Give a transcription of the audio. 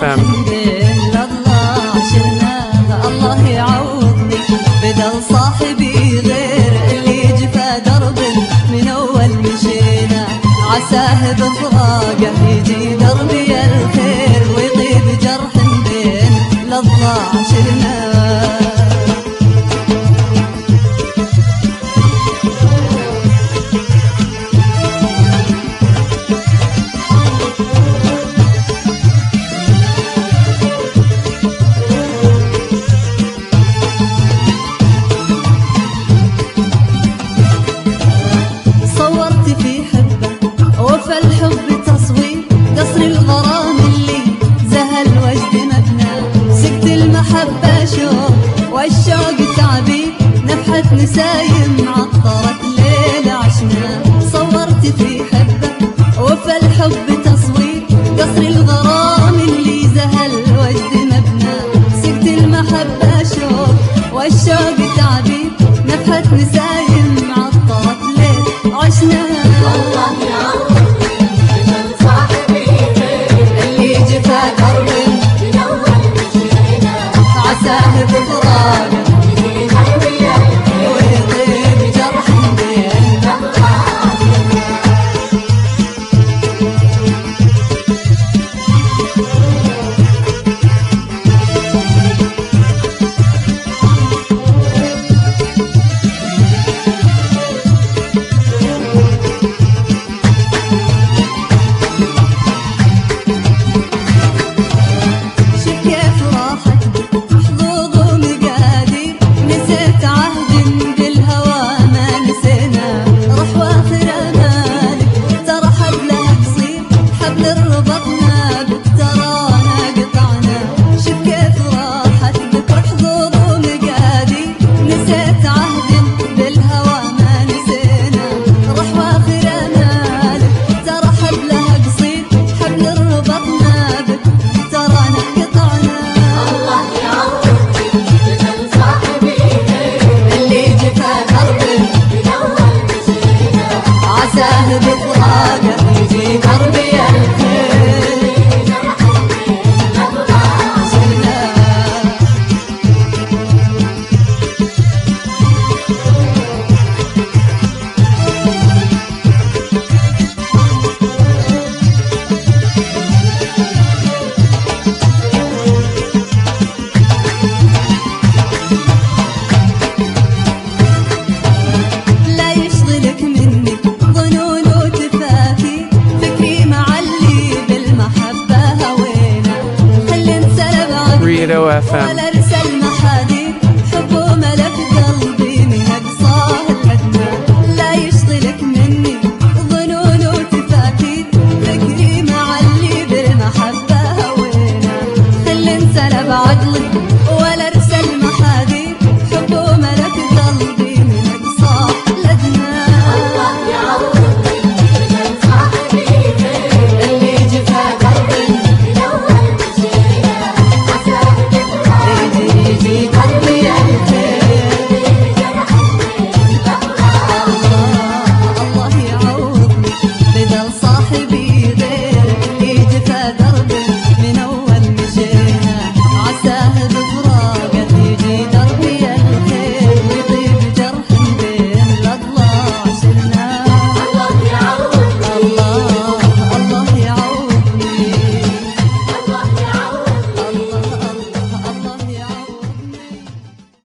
FM. الله يعوضني بدل صاحبي غير اللي جفا درب من اول مشينا، عساه بفراقه يجي دربي الخير ويطيب جرح بين للضاع شلنا. الحب تصوير قصر الغرام اللي زهل وجد مبنى، سكت المحبة شوق والشوق تعبير، نفحة نسايم عطرت ليلة عشنا. صورت في حبة وفى الحب تصوير قصر الغرام اللي زهل وجد مبنى، سكت المحبة شوق والشوق تعبير، نفحة نسايم عطرت ليلة عشنا. عساه بفراقه ويطيب جرح بين بفراقه يجي دربي الخير. لا يشغلك مني ظنون وتفاكي، فكري معلي بالمحبة هوينا، خلي انسلب عقلي Rito FM.